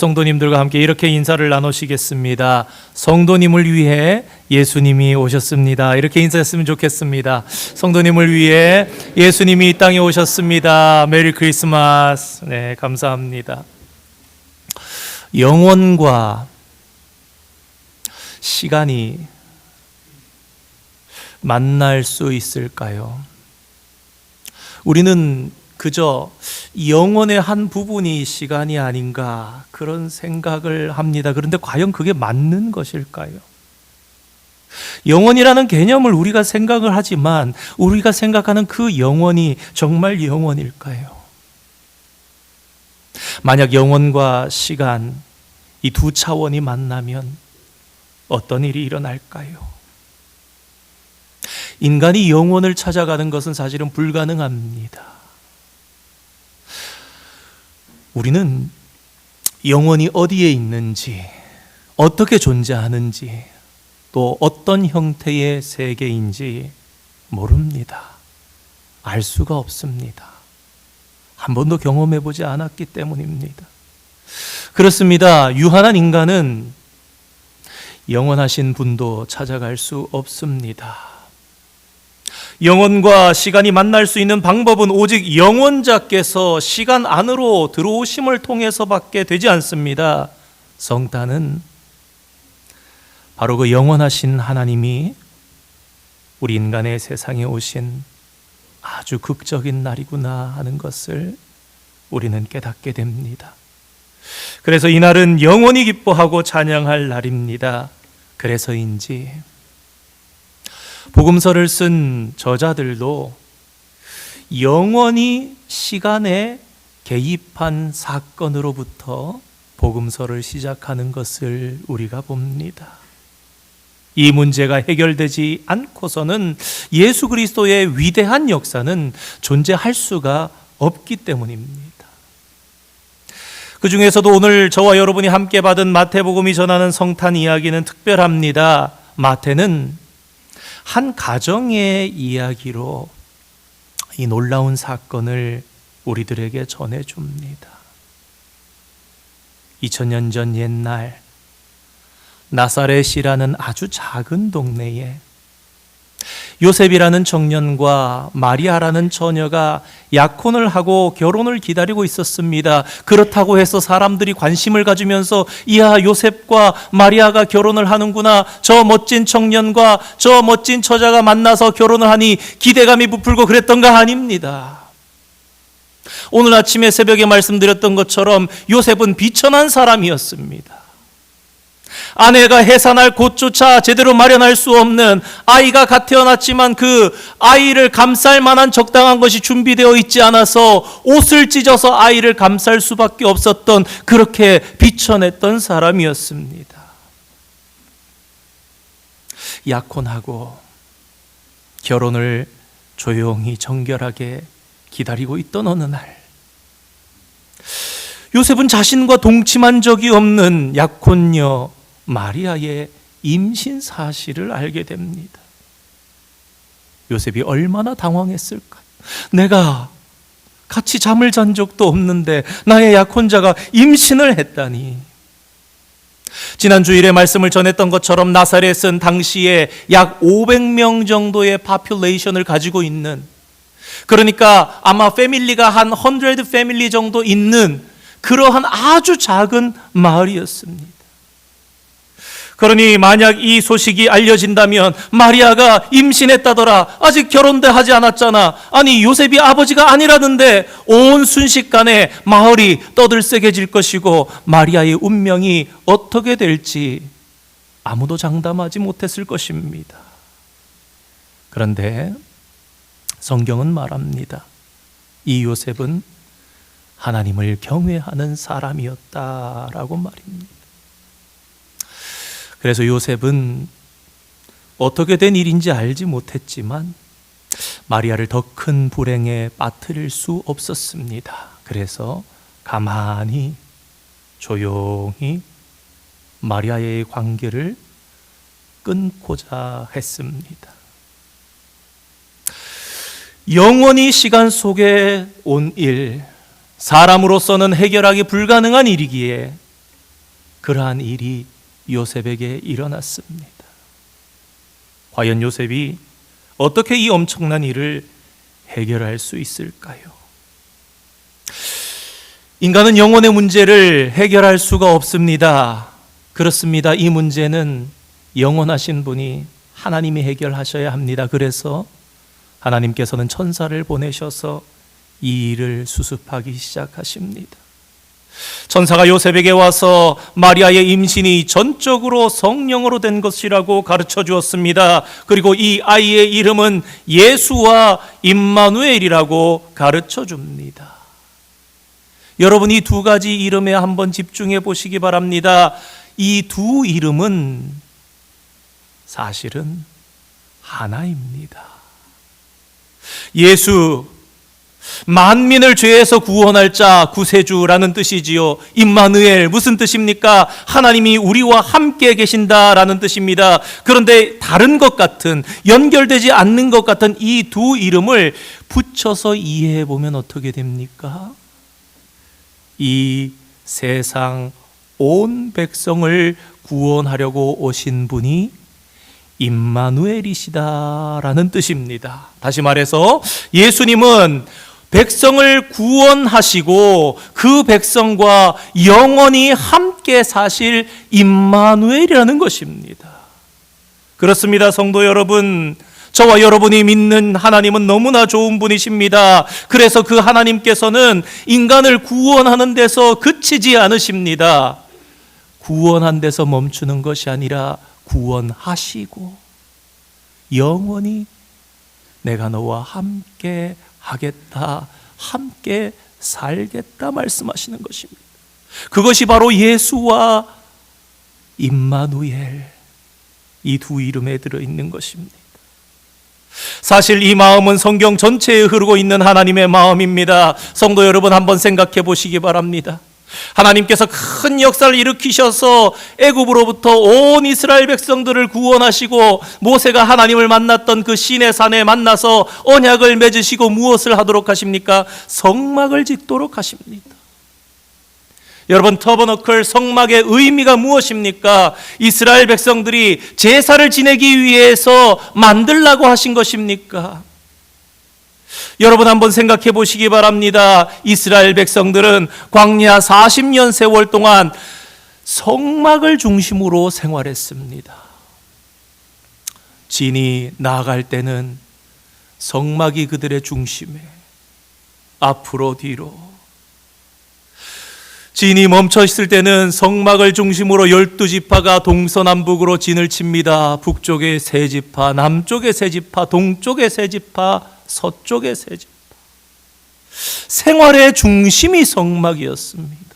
성도님들과 함께 이렇게 인사를 나누시겠습니다. 성도님을 위해 예수님이 오셨습니다. 이렇게 인사했으면 좋겠습니다. 성도님을 위해 예수님이 이 땅에 오셨습니다. 메리 크리스마스. 네, 감사합니다. 영혼과 시간이 만날 수 있을까요? 우리는 그저 영혼의 한 부분이 시간이 아닌가 그런 생각을 합니다. 그런데 과연 그게 맞는 것일까요? 영혼이라는 개념을 우리가 생각을 하지만 우리가 생각하는 그 영혼이 정말 영혼일까요? 만약 영혼과 시간 이 두 차원이 만나면 어떤 일이 일어날까요? 인간이 영혼을 찾아가는 것은 사실은 불가능합니다. 우리는 영혼이 어디에 있는지, 어떻게 존재하는지, 또 어떤 형태의 세계인지 모릅니다. 알 수가 없습니다. 한 번도 경험해 보지 않았기 때문입니다. 그렇습니다. 유한한 인간은 영원하신 분도 찾아갈 수 없습니다. 영혼과 시간이 만날 수 있는 방법은 오직 영혼자께서 시간 안으로 들어오심을 통해서밖에 되지 않습니다. 성탄은 바로 그 영원하신 하나님이 우리 인간의 세상에 오신 아주 극적인 날이구나 하는 것을 우리는 깨닫게 됩니다. 그래서 이날은 영원히 기뻐하고 찬양할 날입니다. 그래서인지 복음서를 쓴 저자들도 영원히 시간에 개입한 사건으로부터 복음서를 시작하는 것을 우리가 봅니다. 이 문제가 해결되지 않고서는 예수 그리스도의 위대한 역사는 존재할 수가 없기 때문입니다. 그 중에서도 오늘 저와 여러분이 함께 받은 마태복음이 전하는 성탄 이야기는 특별합니다. 마태는 한 가정의 이야기로 이 놀라운 사건을 우리들에게 전해줍니다. 2000년 전 옛날 나사렛이라는 아주 작은 동네에 요셉이라는 청년과 마리아라는 처녀가 약혼을 하고 결혼을 기다리고 있었습니다. 그렇다고 해서 사람들이 관심을 가지면서 이야, 요셉과 마리아가 결혼을 하는구나, 저 멋진 청년과 저 멋진 처자가 만나서 결혼을 하니 기대감이 부풀고 그랬던가? 아닙니다. 오늘 아침에 새벽에 말씀드렸던 것처럼 요셉은 비천한 사람이었습니다. 아내가 해산할 곳조차 제대로 마련할 수 없는, 아이가 갓 태어났지만 그 아이를 감쌀 만한 적당한 것이 준비되어 있지 않아서 옷을 찢어서 아이를 감쌀 수밖에 없었던, 그렇게 비천했던 사람이었습니다. 약혼하고 결혼을 조용히 정결하게 기다리고 있던 어느 날, 요셉은 자신과 동침한 적이 없는 약혼녀 마리아의 임신 사실을 알게 됩니다. 요셉이 얼마나 당황했을까? 내가 같이 잠을 잔 적도 없는데 나의 약혼자가 임신을 했다니. 지난 주일에 말씀을 전했던 것처럼 나사렛은 당시에 약 500명 정도의 파퓰레이션을 가지고 있는, 그러니까 아마 패밀리가 한 100 패밀리 정도 있는 그러한 아주 작은 마을이었습니다. 그러니 만약 이 소식이 알려진다면, 마리아가 임신했다더라, 아직 결혼도 하지 않았잖아, 아니 요셉이 아버지가 아니라는데, 온 순식간에 마을이 떠들썩해질 것이고 마리아의 운명이 어떻게 될지 아무도 장담하지 못했을 것입니다. 그런데 성경은 말합니다. 이 요셉은 하나님을 경외하는 사람이었다라고 말입니다. 그래서 요셉은 어떻게 된 일인지 알지 못했지만 마리아를 더 큰 불행에 빠뜨릴 수 없었습니다. 그래서 가만히 조용히 마리아의 관계를 끊고자 했습니다. 영원히 시간 속에 온 일, 사람으로서는 해결하기 불가능한 일이기에 그러한 일이 요셉에게 일어났습니다. 과연 요셉이 어떻게 이 엄청난 일을 해결할 수 있을까요? 인간은 영혼의 문제를 해결할 수가 없습니다. 그렇습니다. 이 문제는 영원하신 분이 하나님이 해결하셔야 합니다. 그래서 하나님께서는 천사를 보내셔서 이 일을 수습하기 시작하십니다. 천사가 요셉에게 와서 마리아의 임신이 전적으로 성령으로 된 것이라고 가르쳐 주었습니다. 그리고 이 아이의 이름은 예수와 임마누엘이라고 가르쳐 줍니다. 여러분, 이 두 가지 이름에 한번 집중해 보시기 바랍니다. 이 두 이름은 사실은 하나입니다. 예수, 만민을 죄에서 구원할 자, 구세주라는 뜻이지요. 임마누엘, 무슨 뜻입니까? 하나님이 우리와 함께 계신다라는 뜻입니다. 그런데 다른 것 같은, 연결되지 않는 것 같은 이 두 이름을 붙여서 이해해 보면 어떻게 됩니까? 이 세상 온 백성을 구원하려고 오신 분이 임마누엘이시다라는 뜻입니다. 다시 말해서 예수님은 백성을 구원하시고 그 백성과 영원히 함께 사실 임마누엘이라는 것입니다. 그렇습니다, 성도 여러분. 저와 여러분이 믿는 하나님은 너무나 좋은 분이십니다. 그래서 그 하나님께서는 인간을 구원하는 데서 그치지 않으십니다. 구원한 데서 멈추는 것이 아니라 구원하시고 영원히 내가 너와 함께 하겠다, 함께 살겠다 말씀하시는 것입니다. 그것이 바로 예수와 임마누엘, 이 두 이름에 들어있는 것입니다. 사실 이 마음은 성경 전체에 흐르고 있는 하나님의 마음입니다. 성도 여러분, 한번 생각해 보시기 바랍니다. 하나님께서 큰 역사를 일으키셔서 애굽으로부터 온 이스라엘 백성들을 구원하시고 모세가 하나님을 만났던 그 시내 산에 만나서 언약을 맺으시고 무엇을 하도록 하십니까? 성막을 짓도록 하십니다. 여러분, 터버너클 성막의 의미가 무엇입니까? 이스라엘 백성들이 제사를 지내기 위해서 만들라고 하신 것입니까? 여러분, 한번 생각해 보시기 바랍니다. 이스라엘 백성들은 광야 40년 세월 동안 성막을 중심으로 생활했습니다. 진이 나아갈 때는 성막이 그들의 중심에 앞으로 뒤로, 진이 멈춰 있을 때는 성막을 중심으로 12지파가 동서남북으로 진을 칩니다. 북쪽에 세 지파, 남쪽에 세 지파, 동쪽에 세 지파, 서쪽에 세 지파. 생활의 중심이 성막이었습니다.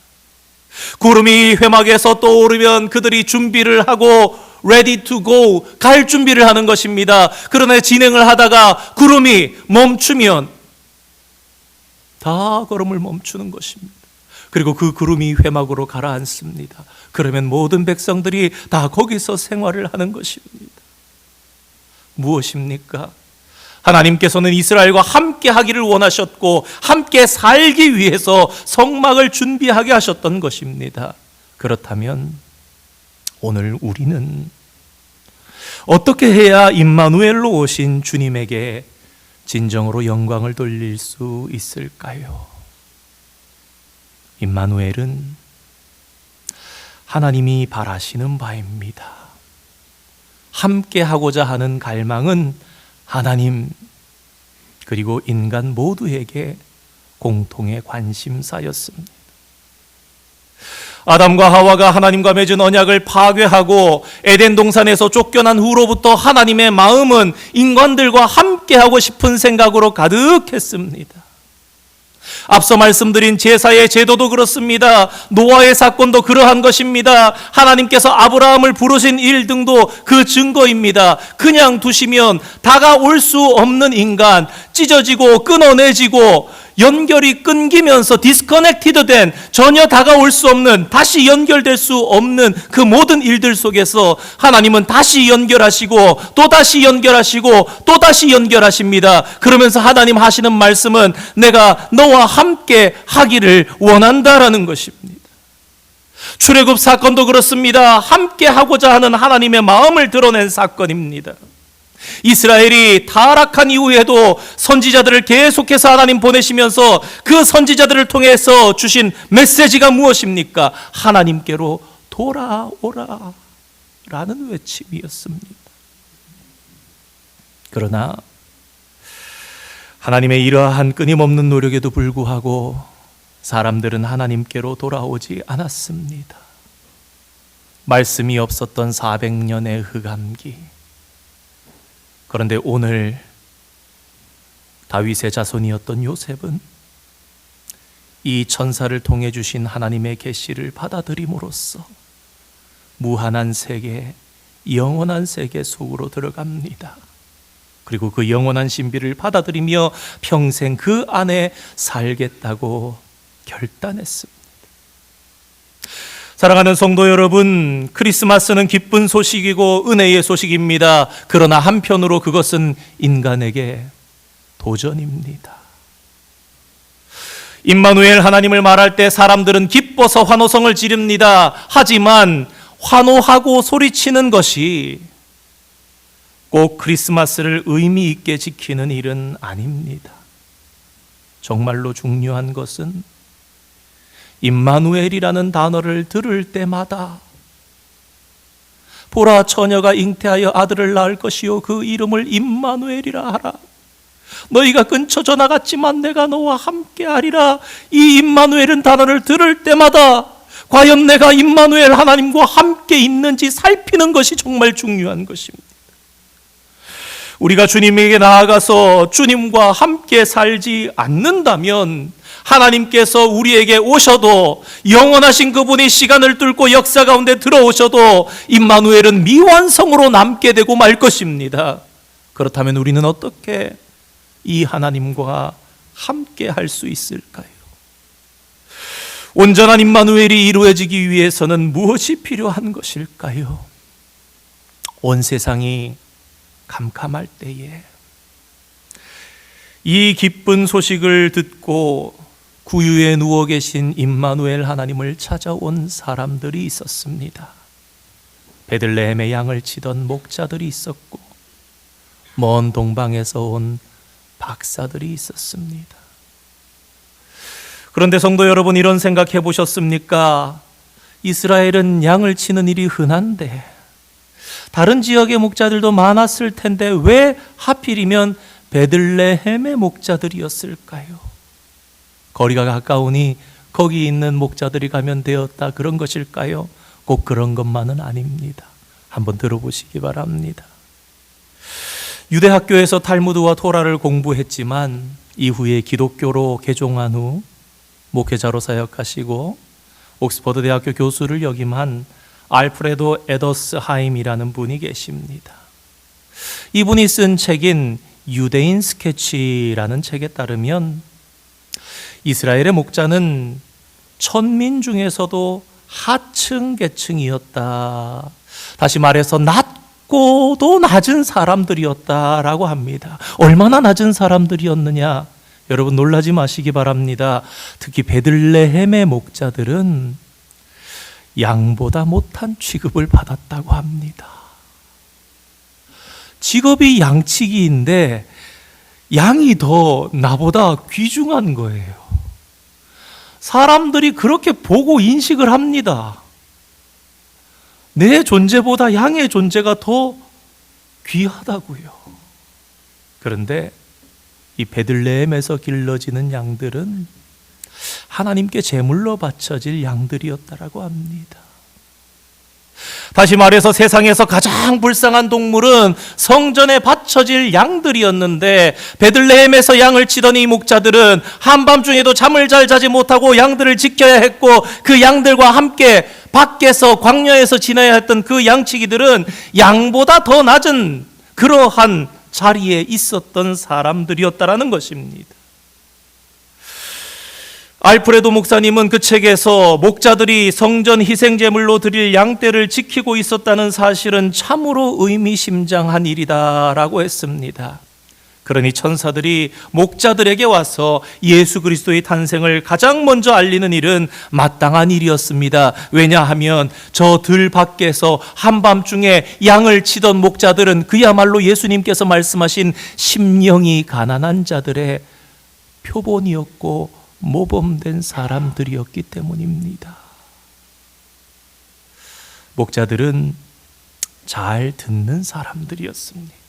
구름이 회막에서 떠오르면 그들이 준비를 하고 ready to go, 갈 준비를 하는 것입니다. 그러나 진행을 하다가 구름이 멈추면 다 걸음을 멈추는 것입니다. 그리고 그 구름이 회막으로 가라앉습니다. 그러면 모든 백성들이 다 거기서 생활을 하는 것입니다. 무엇입니까? 하나님께서는 이스라엘과 함께 하기를 원하셨고 함께 살기 위해서 성막을 준비하게 하셨던 것입니다. 그렇다면 오늘 우리는 어떻게 해야 임마누엘로 오신 주님에게 진정으로 영광을 돌릴 수 있을까요? 임마누엘은 하나님이 바라시는 바입니다. 함께 하고자 하는 갈망은 하나님 그리고 인간 모두에게 공통의 관심사였습니다. 아담과 하와가 하나님과 맺은 언약을 파괴하고 에덴 동산에서 쫓겨난 후로부터 하나님의 마음은 인간들과 함께 하고 싶은 생각으로 가득했습니다. 앞서 말씀드린 제사의 제도도 그렇습니다. 노아의 사건도 그러한 것입니다. 하나님께서 아브라함을 부르신 일 등도 그 증거입니다. 그냥 두시면 다가올 수 없는 인간, 찢어지고 끊어내지고 연결이 끊기면서 디스커넥티드 된, 전혀 다가올 수 없는, 다시 연결될 수 없는 그 모든 일들 속에서 하나님은 다시 연결하시고 또다시 연결하시고 또다시 연결하십니다. 그러면서 하나님 하시는 말씀은 내가 너와 함께 하기를 원한다라는 것입니다. 출애굽 사건도 그렇습니다. 함께 하고자 하는 하나님의 마음을 드러낸 사건입니다. 이스라엘이 타락한 이후에도 선지자들을 계속해서 하나님 보내시면서 그 선지자들을 통해서 주신 메시지가 무엇입니까? 하나님께로 돌아오라 라는 외침이었습니다. 그러나 하나님의 이러한 끊임없는 노력에도 불구하고 사람들은 하나님께로 돌아오지 않았습니다. 말씀이 없었던 400년의 흑암기. 그런데 오늘 다윗의 자손이었던 요셉은 이 천사를 통해 주신 하나님의 계시를 받아들임으로써 무한한 세계, 영원한 세계 속으로 들어갑니다. 그리고 그 영원한 신비를 받아들이며 평생 그 안에 살겠다고 결단했습니다. 사랑하는 성도 여러분, 크리스마스는 기쁜 소식이고 은혜의 소식입니다. 그러나 한편으로 그것은 인간에게 도전입니다. 임마누엘 하나님을 말할 때 사람들은 기뻐서 환호성을 지릅니다. 하지만 환호하고 소리치는 것이 꼭 크리스마스를 의미 있게 지키는 일은 아닙니다. 정말로 중요한 것은 임마누엘이라는 단어를 들을 때마다 보라, 처녀가 잉태하여 아들을 낳을 것이요 그 이름을 임마누엘이라 하라. 너희가 근처 나갔지만 내가 너와 함께하리라. 이 임마누엘은 단어를 들을 때마다 과연 내가 임마누엘 하나님과 함께 있는지 살피는 것이 정말 중요한 것입니다. 우리가 주님에게 나아가서 주님과 함께 살지 않는다면 하나님께서 우리에게 오셔도, 영원하신 그분이 시간을 뚫고 역사 가운데 들어오셔도 임마누엘은 미완성으로 남게 되고 말 것입니다. 그렇다면 우리는 어떻게 이 하나님과 함께 할 수 있을까요? 온전한 임마누엘이 이루어지기 위해서는 무엇이 필요한 것일까요? 온 세상이 캄캄할 때에 이 기쁜 소식을 듣고 구유에 누워 계신 임마누엘 하나님을 찾아온 사람들이 있었습니다. 베들레헴의 양을 치던 목자들이 있었고 먼 동방에서 온 박사들이 있었습니다. 그런데 성도 여러분, 이런 생각해 보셨습니까? 이스라엘은 양을 치는 일이 흔한데 다른 지역의 목자들도 많았을 텐데 왜 하필이면 베들레헴의 목자들이었을까요? 거리가 가까우니 거기 있는 목자들이 가면 되었다, 그런 것일까요? 꼭 그런 것만은 아닙니다. 한번 들어보시기 바랍니다. 유대 학교에서 탈무드와 토라를 공부했지만 이후에 기독교로 개종한 후 목회자로 사역하시고 옥스퍼드 대학교 교수를 역임한 알프레도 에더스하임이라는 분이 계십니다. 이분이 쓴 책인 유대인 스케치라는 책에 따르면 이스라엘의 목자는 천민 중에서도 하층 계층이었다. 다시 말해서 낮고도 낮은 사람들이었다라고 합니다. 얼마나 낮은 사람들이었느냐? 여러분 놀라지 마시기 바랍니다. 특히 베들레헴의 목자들은 양보다 못한 취급을 받았다고 합니다. 직업이 양치기인데 양이 더 나보다 귀중한 거예요. 사람들이 그렇게 보고 인식을 합니다. 내 존재보다 양의 존재가 더 귀하다고요. 그런데 이 베들레헴에서 길러지는 양들은 하나님께 제물로 바쳐질 양들이었다라고 합니다. 다시 말해서 세상에서 가장 불쌍한 동물은 성전에 바쳐질 양들이었는데 베들레헴에서 양을 치던 이 목자들은 한밤중에도 잠을 잘 자지 못하고 양들을 지켜야 했고 그 양들과 함께 밖에서 광야에서 지내야 했던 그 양치기들은 양보다 더 낮은 그러한 자리에 있었던 사람들이었다라는 것입니다. 알프레도 목사님은 그 책에서 목자들이 성전 희생제물로 드릴 양떼를 지키고 있었다는 사실은 참으로 의미심장한 일이다라고 했습니다. 그러니 천사들이 목자들에게 와서 예수 그리스도의 탄생을 가장 먼저 알리는 일은 마땅한 일이었습니다. 왜냐하면 저 들 밖에서 한밤중에 양을 치던 목자들은 그야말로 예수님께서 말씀하신 심령이 가난한 자들의 표본이었고 모범된 사람들이었기 때문입니다. 목자들은 잘 듣는 사람들이었습니다.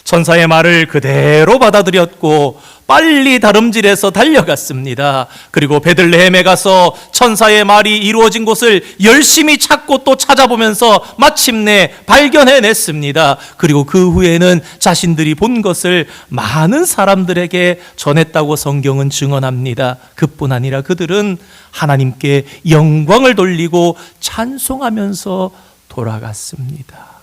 천사의 말을 그대로 받아들였고 빨리 다름질해서 달려갔습니다. 그리고 베들레헴에 가서 천사의 말이 이루어진 곳을 열심히 찾고 또 찾아보면서 마침내 발견해냈습니다. 그리고 그 후에는 자신들이 본 것을 많은 사람들에게 전했다고 성경은 증언합니다. 그뿐 아니라 그들은 하나님께 영광을 돌리고 찬송하면서 돌아갔습니다.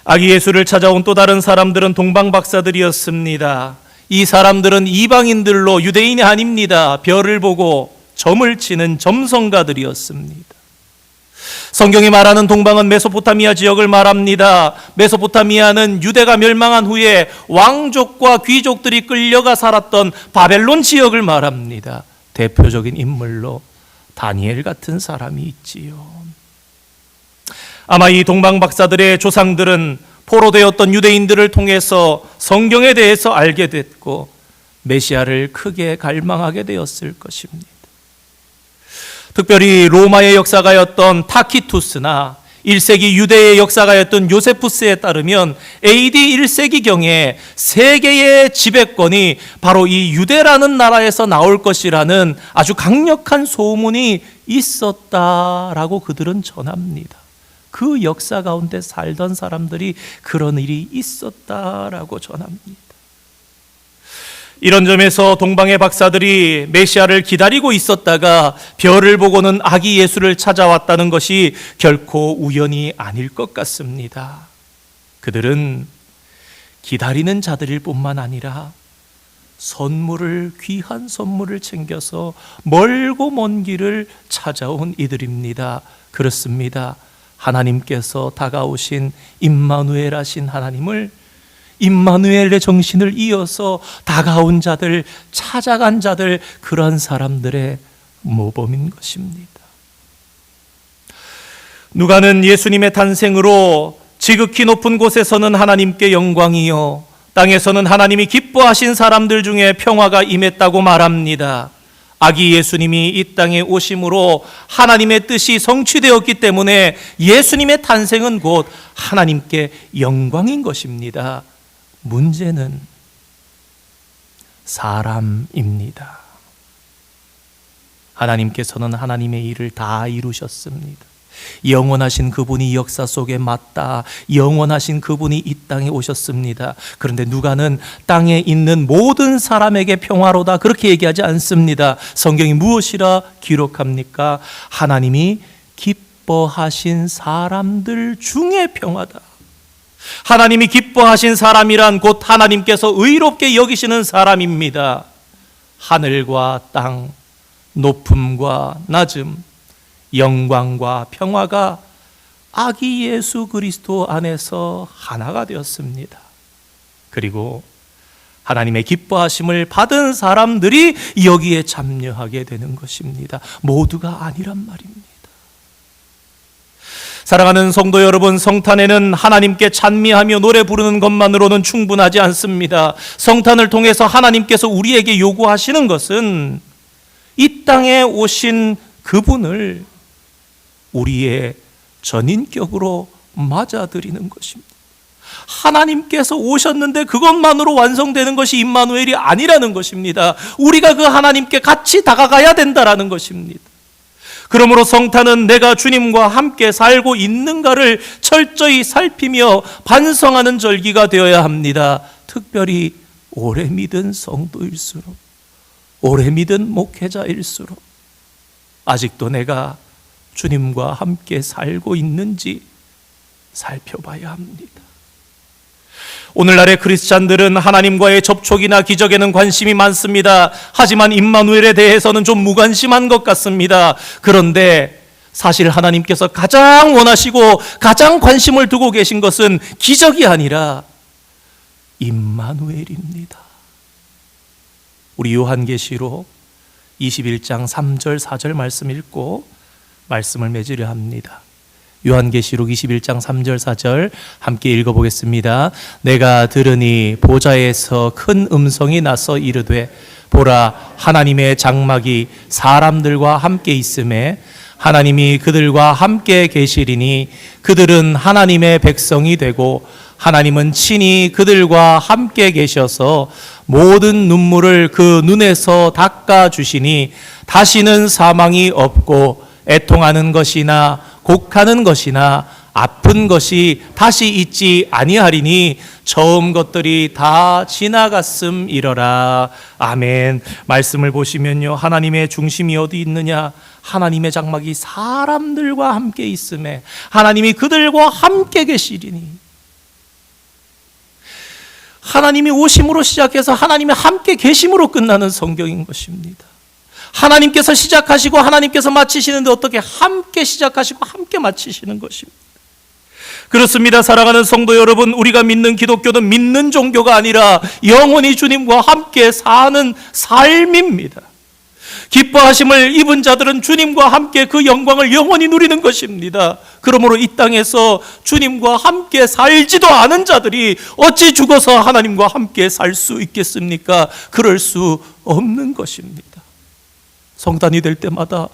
아기 예수를 찾아온 또 다른 사람들은 동방박사들이었습니다. 이 사람들은 이방인들로 유대인이 아닙니다. 별을 보고 점을 치는 점성가들이었습니다. 성경이 말하는 동방은 메소포타미아 지역을 말합니다. 메소포타미아는 유대가 멸망한 후에 왕족과 귀족들이 끌려가 살았던 바벨론 지역을 말합니다. 대표적인 인물로 다니엘 같은 사람이 있지요. 아마 이 동방박사들의 조상들은 포로되었던 유대인들을 통해서 성경에 대해서 알게 됐고 메시아를 크게 갈망하게 되었을 것입니다. 특별히 로마의 역사가였던 타키투스나 1세기 유대의 역사가였던 요세푸스에 따르면 AD 1세기경에 세계의 지배권이 바로 이 유대라는 나라에서 나올 것이라는 아주 강력한 소문이 있었다라고 그들은 전합니다. 그 역사 가운데 살던 사람들이 그런 일이 있었다라고 전합니다. 이런 점에서 동방의 박사들이 메시아를 기다리고 있었다가 별을 보고는 아기 예수를 찾아왔다는 것이 결코 우연이 아닐 것 같습니다. 그들은 기다리는 자들일 뿐만 아니라 귀한 선물을 챙겨서 멀고 먼 길을 찾아온 이들입니다. 그렇습니다. 하나님께서 다가오신 임마누엘 하신 하나님을 임마누엘의 정신을 이어서 다가온 자들, 찾아간 자들, 그런 사람들의 모범인 것입니다. 누가는 예수님의 탄생으로 지극히 높은 곳에서는 하나님께 영광이요 땅에서는 하나님이 기뻐하신 사람들 중에 평화가 임했다고 말합니다. 아기 예수님이 이 땅에 오심으로 하나님의 뜻이 성취되었기 때문에 예수님의 탄생은 곧 하나님께 영광인 것입니다. 문제는 사람입니다. 하나님께서는 하나님의 일을 다 이루셨습니다. 영원하신 그분이 역사 속에 맞다. 영원하신 그분이 이 땅에 오셨습니다. 그런데 누가는 땅에 있는 모든 사람에게 평화로다 그렇게 얘기하지 않습니다. 성경이 무엇이라 기록합니까? 하나님이 기뻐하신 사람들 중에 평화다. 하나님이 기뻐하신 사람이란 곧 하나님께서 의롭게 여기시는 사람입니다. 하늘과 땅, 높음과 낮음, 영광과 평화가 아기 예수 그리스도 안에서 하나가 되었습니다. 그리고 하나님의 기뻐하심을 받은 사람들이 여기에 참여하게 되는 것입니다. 모두가 아니란 말입니다. 사랑하는 성도 여러분, 성탄에는 하나님께 찬미하며 노래 부르는 것만으로는 충분하지 않습니다. 성탄을 통해서 하나님께서 우리에게 요구하시는 것은 이 땅에 오신 그분을 우리의 전인격으로 맞아들이는 것입니다. 하나님께서 오셨는데 그것만으로 완성되는 것이 임마누엘이 아니라는 것입니다. 우리가 그 하나님께 같이 다가가야 된다라는 것입니다. 그러므로 성탄은 내가 주님과 함께 살고 있는가를 철저히 살피며 반성하는 절기가 되어야 합니다. 특별히 오래 믿은 성도일수록, 오래 믿은 목회자일수록 아직도 내가 주님과 함께 살고 있는지 살펴봐야 합니다. 오늘날의 크리스찬들은 하나님과의 접촉이나 기적에는 관심이 많습니다. 하지만 임마누엘에 대해서는 좀 무관심한 것 같습니다. 그런데 사실 하나님께서 가장 원하시고 가장 관심을 두고 계신 것은 기적이 아니라 임마누엘입니다. 우리 요한계시록 21장 3절 4절 말씀 읽고 말씀을 맺으려 합니다. 요한계시록 21장 3절 4절 함께 읽어보겠습니다. 내가 들으니 보좌에서 큰 음성이 나서 이르되 보라, 하나님의 장막이 사람들과 함께 있음에 하나님이 그들과 함께 계시리니 그들은 하나님의 백성이 되고 하나님은 친히 그들과 함께 계셔서 모든 눈물을 그 눈에서 닦아 주시니 다시는 사망이 없고 애통하는 것이나 곡하는 것이나 아픈 것이 다시 있지 아니하리니 처음 것들이 다 지나갔음이러라. 아멘. 말씀을 보시면요, 하나님의 중심이 어디 있느냐? 하나님의 장막이 사람들과 함께 있음에 하나님이 그들과 함께 계시리니, 하나님이 오심으로 시작해서 하나님이 함께 계심으로 끝나는 성경인 것입니다. 하나님께서 시작하시고 하나님께서 마치시는데 어떻게 함께 시작하시고 함께 마치시는 것입니다. 그렇습니다. 사랑하는 성도 여러분, 우리가 믿는 기독교는 믿는 종교가 아니라 영원히 주님과 함께 사는 삶입니다. 기뻐하심을 입은 자들은 주님과 함께 그 영광을 영원히 누리는 것입니다. 그러므로 이 땅에서 주님과 함께 살지도 않은 자들이 어찌 죽어서 하나님과 함께 살 수 있겠습니까? 그럴 수 없는 것입니다. 성탄이 될 때마다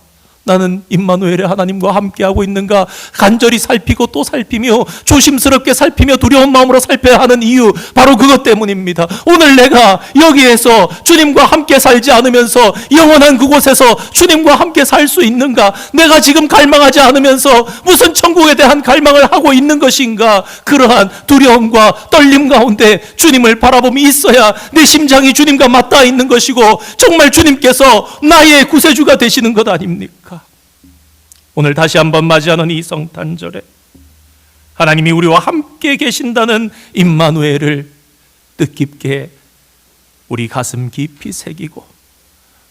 나는 임마누엘의 하나님과 함께하고 있는가 간절히 살피고 또 살피며 조심스럽게 살피며 두려운 마음으로 살펴야 하는 이유, 바로 그것 때문입니다. 오늘 내가 여기에서 주님과 함께 살지 않으면서 영원한 그곳에서 주님과 함께 살 수 있는가? 내가 지금 갈망하지 않으면서 무슨 천국에 대한 갈망을 하고 있는 것인가? 그러한 두려움과 떨림 가운데 주님을 바라보며 있어야 내 심장이 주님과 맞닿아 있는 것이고 정말 주님께서 나의 구세주가 되시는 것 아닙니까? 오늘 다시 한번 맞이하는 이 성탄절에 하나님이 우리와 함께 계신다는 임마누엘을 뜻깊게 우리 가슴 깊이 새기고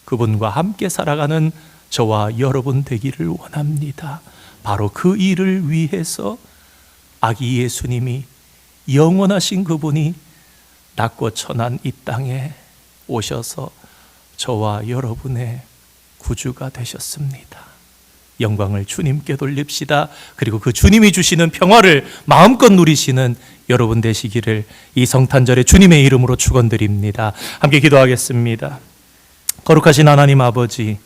그분과 함께 살아가는 저와 여러분 되기를 원합니다. 바로 그 일을 위해서 아기 예수님이, 영원하신 그분이 낮고 천한 이 땅에 오셔서 저와 여러분의 구주가 되셨습니다. 영광을 주님께 돌립시다. 그리고 그 주님이 주시는 평화를 마음껏 누리시는 여러분 되시기를 이 성탄절에 주님의 이름으로 축원드립니다. 함께 기도하겠습니다. 거룩하신 하나님 아버지,